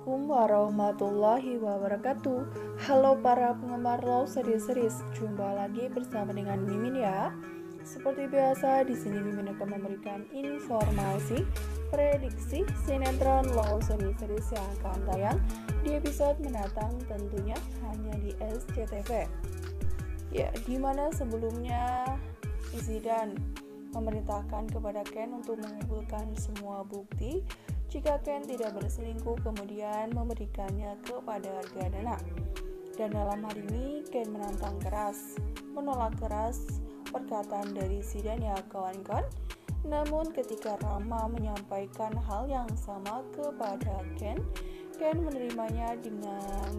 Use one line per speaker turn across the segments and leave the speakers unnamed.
Assalamualaikum warahmatullahi wabarakatuh. Halo para penggemar Love Series, jumpa lagi bersama dengan Mimin ya. Seperti biasa, di sini Mimin akan memberikan informasi, prediksi sinetron Love Series yang akan tayang di episode mendatang, tentunya hanya di SCTV. Ya, dimana sebelumnya Zidan memerintahkan kepada Ken untuk mengumpulkan semua bukti jika Ken tidak berselingkuh, kemudian memberikannya kepada Argadana. Dan dalam hal ini Ken menolak keras perkataan dari Zidan ya kawan-kawan. Namun ketika Rama menyampaikan hal yang sama kepada Ken menerimanya dengan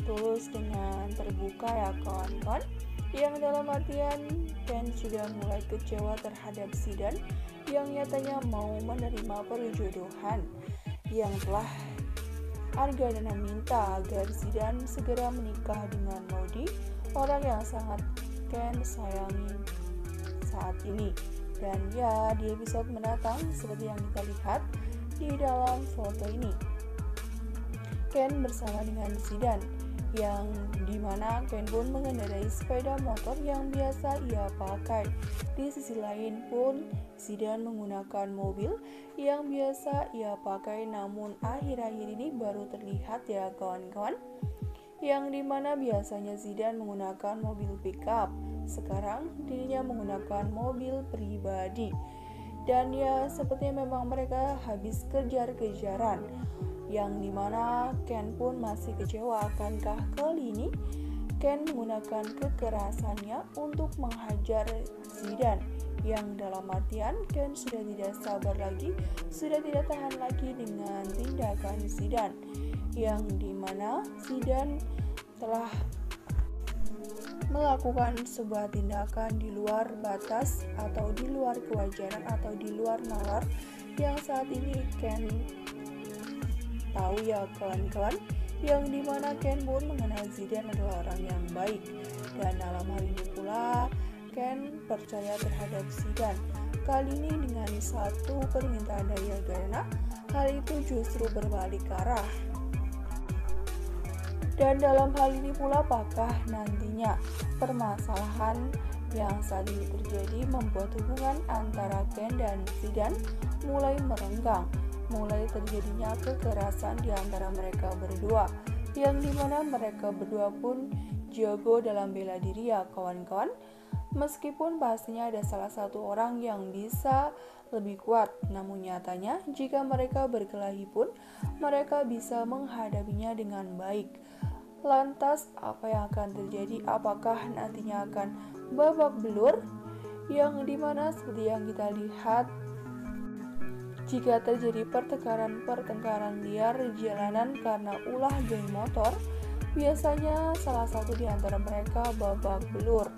tulus, dengan terbuka ya kawan-kawan. Yang dalam artian Ken sudah mulai kecewa terhadap Zidan yang nyatanya mau menerima perjodohan yang telah Argadana minta agar Zidan segera menikah dengan Maudi, orang yang sangat Ken sayangi saat ini. Dan ya, di episode mendatang seperti yang kita lihat di dalam foto ini, Ken bersama dengan Zidan, yang dimana Ken pun mengendarai sepeda motor yang biasa ia pakai. Di sisi lain pun Zidan menggunakan mobil yang biasa ia pakai, namun akhir-akhir ini baru terlihat ya kawan-kawan, yang dimana biasanya Zidan menggunakan mobil pickup, sekarang dirinya menggunakan mobil pribadi. Dan ya, sepertinya memang mereka habis kejar-kejaran, yang dimana Ken pun masih kecewa. Akankah kali ini Ken menggunakan kekerasannya untuk menghajar Zidan, yang dalam artian Ken sudah tidak sabar lagi, sudah tidak tahan lagi dengan tindakan Zidan, yang dimana Zidan telah melakukan sebuah tindakan di luar batas atau di luar kewajaran atau di luar nalar, yang saat ini Ken tahu ya kawan-kawan, yang dimana Ken pun mengenal Zidan adalah orang yang baik. Dan dalam hal ini pula Ken percaya terhadap Zidan. Kali ini dengan satu permintaan dari Argadana, hal itu justru berbalik arah. Dan dalam hal ini pula apakah nantinya permasalahan yang saat ini terjadi membuat hubungan antara Ken dan Zidan mulai merenggang, mulai terjadinya kekerasan di antara mereka berdua, yang dimana mereka berdua pun jago dalam bela diri ya kawan-kawan. Meskipun pastinya ada salah satu orang yang bisa lebih kuat, namun nyatanya jika mereka berkelahi pun mereka bisa menghadapinya dengan baik. Lantas apa yang akan terjadi? Apakah nantinya akan babak belur, yang dimana seperti yang kita lihat, jika terjadi pertengkaran liar di jalanan karena ulah geng motor, biasanya salah satu di antara mereka babak belur.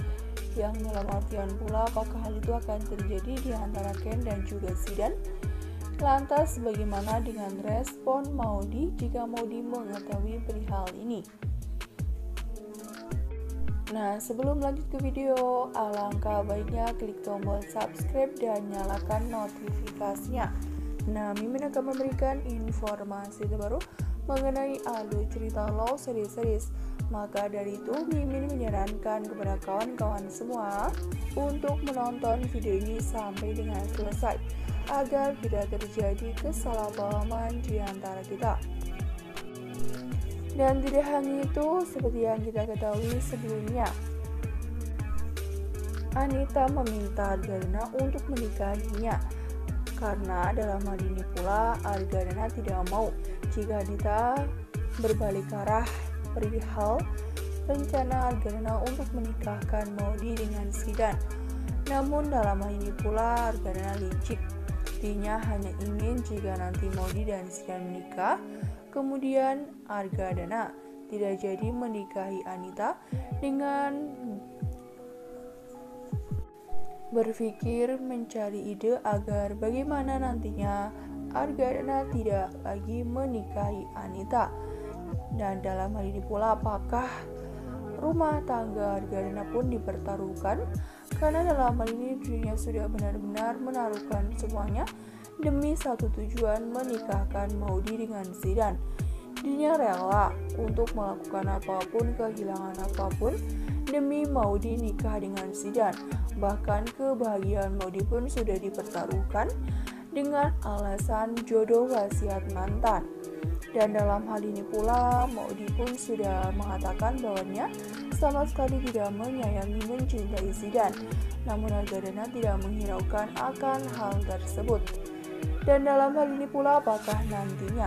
Yang dalam artian pula apakah hal itu akan terjadi di antara Ken dan juga Zidan? Lantas bagaimana dengan respon Maudi jika Maudi mengetahui perihal ini? Nah, sebelum lanjut ke video, alangkah baiknya klik tombol subscribe dan nyalakan notifikasinya. Nah, Mimin akan memberikan informasi terbaru mengenai alur cerita Love Series. Maka dari itu, Mimin menyarankan kepada kawan-kawan semua untuk menonton video ini sampai dengan selesai, agar tidak terjadi kesalahpahaman di antara kita. Dan tidak hanya itu, seperti yang kita ketahui sebelumnya, Anita meminta Argadana untuk menikahinya, karena dalam hal ini pula Argadana tidak mau jika Anita berbalik arah perihal rencana Argadana untuk menikahkan Maudi dengan Zidan. Namun dalam hal ini pula Argadana licik, dirinya hanya ingin jika nanti Maudi dan Zidan menikah, kemudian Argadana tidak jadi menikahi Anita, dengan berpikir mencari ide agar bagaimana nantinya Argadana tidak lagi menikahi Anita. Dan dalam hal ini pula apakah rumah tangga Argadana pun dipertaruhkan, karena dalam hal ini dirinya sudah benar-benar menaruhkan semuanya demi satu tujuan, menikahkan Maudi dengan Zidan. Dirinya rela untuk melakukan apapun, kehilangan apapun demi Maudy nikah dengan Zidan. Bahkan kebahagiaan Maudy pun sudah dipertaruhkan dengan alasan jodoh wasiat mantan. Dan dalam hal ini pula, Maudy pun sudah mengatakan bahwanya sama sekali tidak menyayangi, mencintai Zidan. Namun Argadana tidak menghiraukan akan hal tersebut. Dan dalam hal ini pula, apakah nantinya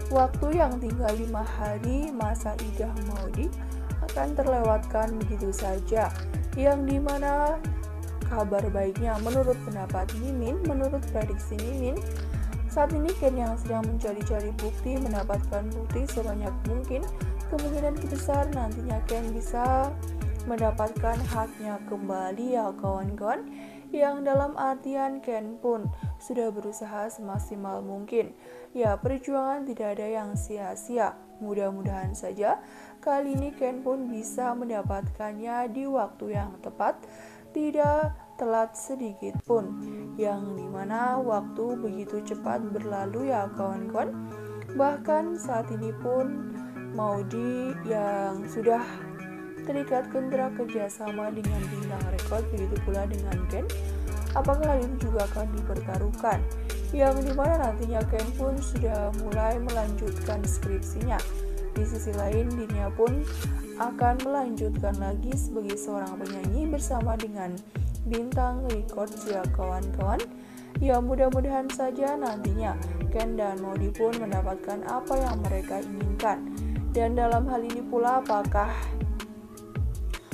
waktu yang tinggal 5 hari masa idah Maudy akan terlewatkan begitu saja, yang dimana kabar baiknya menurut pendapat Mimin, menurut prediksi Mimin, saat ini Ken yang sedang mencari-cari bukti, mendapatkan bukti sebanyak mungkin. Kemungkinan besar nantinya Ken bisa mendapatkan haknya kembali ya kawan-kawan. Yang dalam artian Ken pun sudah berusaha semaksimal mungkin. Ya, perjuangan tidak ada yang sia-sia. Mudah-mudahan saja kali ini Ken pun bisa mendapatkannya di waktu yang tepat, tidak telat sedikit pun, yang dimana waktu begitu cepat berlalu ya kawan-kawan. Bahkan saat ini pun Maudy yang sudah terikat kontrak kerjasama dengan Bintang Record, begitu pula dengan Ken. Apakah hal ini juga akan dipertaruhkan, yang dimana nantinya Ken pun sudah mulai melanjutkan skripsinya. Di sisi lain dirinya pun akan melanjutkan lagi sebagai seorang penyanyi bersama dengan Bintang Records ya kawan-kawan. Ya, mudah-mudahan saja nantinya Ken dan Maudy pun mendapatkan apa yang mereka inginkan. Dan dalam hal ini pula, apakah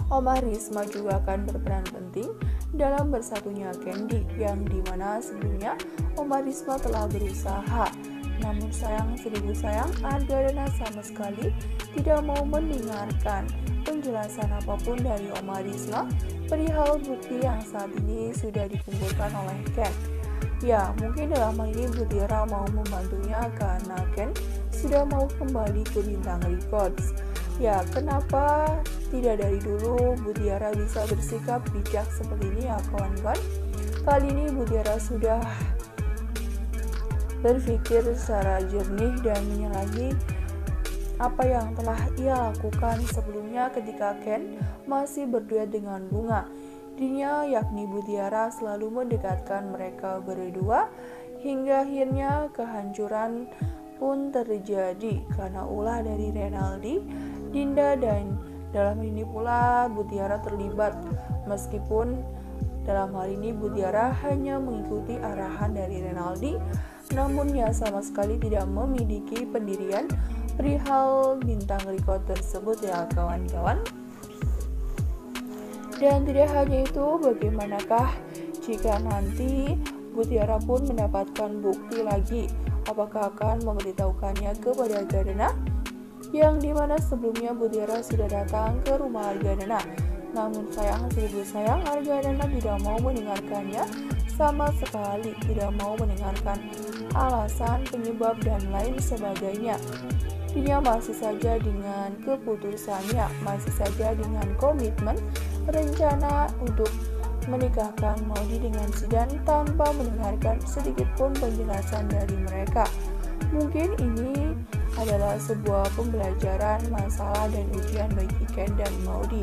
Omah Risma juga akan berperan penting dalam bersatunya Candy, yang dimana sebelumnya Omah Risma telah berusaha, namun sayang seribu sayang Argadana sama sekali tidak mau mendengarkan penjelasan apapun dari Omah Risma perihal bukti yang saat ini sudah dikumpulkan oleh Ken. Ya, mungkin dalam hal ini Mutiara mau membantunya karena Ken sudah mau kembali ke Bintang Records. Ya, kenapa tidak dari dulu Mutiara bisa bersikap bijak seperti ini ya kawan-kawan. Kali ini Mutiara sudah berpikir secara jernih dan menyalahi apa yang telah ia lakukan sebelumnya ketika Ken masih berduet dengan Bunga. Dirinya yakni Mutiara selalu mendekatkan mereka berdua, hingga akhirnya kehancuran pun terjadi karena ulah dari Renaldi, Dinda, dan dalam ini pula Mutiara terlibat. Meskipun dalam hal ini Mutiara hanya mengikuti arahan dari Renaldi, namun ia sama sekali tidak memiliki pendirian perihal Bintang Record tersebut ya kawan-kawan. Dan tidak hanya itu, bagaimanakah jika nanti Mutiara pun mendapatkan bukti lagi? Apakah akan memberitahukannya kepada Argadana? Yang dimana sebelumnya Mutiara sudah datang ke rumah Argadana, namun sayang seribu sayang Argadana tidak mau mendengarkannya sama sekali, tidak mau mendengarkan alasan, penyebab, dan lain sebagainya. Dia masih saja dengan keputusannya, masih saja dengan komitmen rencana untuk menikahkan Maudy dengan Zidan tanpa mendengarkan sedikit pun penjelasan dari mereka. Mungkin ini adalah sebuah pembelajaran, masalah, dan ujian bagi Ken dan Maudy.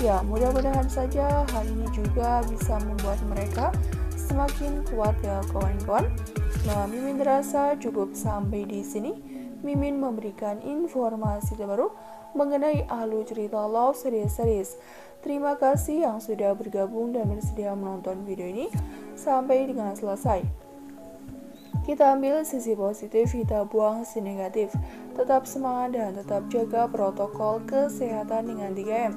Ya, mudah-mudahan saja hal ini juga bisa membuat mereka semakin kuat ya kawan-kawan. Nah, Mimin rasa cukup sampai di sini. Mimin memberikan informasi terbaru mengenai alur cerita Love Series. Terima kasih yang sudah bergabung dan bersedia menonton video ini sampai dengan selesai. Kita ambil sisi positif, kita buang sisi negatif. Tetap semangat dan tetap jaga protokol kesehatan dengan 3M.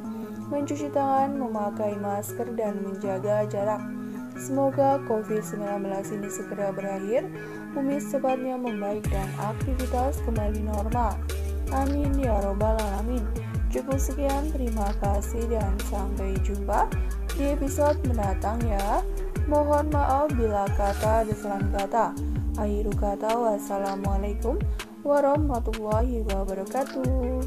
Mencuci tangan, memakai masker, dan menjaga jarak. Semoga COVID-19 ini segera berakhir, bumi secepatnya membaik dan aktivitas kembali normal. Amin ya robbal alamin. Cukup sekian, terima kasih dan sampai jumpa di episode mendatang ya. Mohon maaf bila kata ada salah kata. Akhiru kata, wassalamualaikum warahmatullahi wabarakatuh.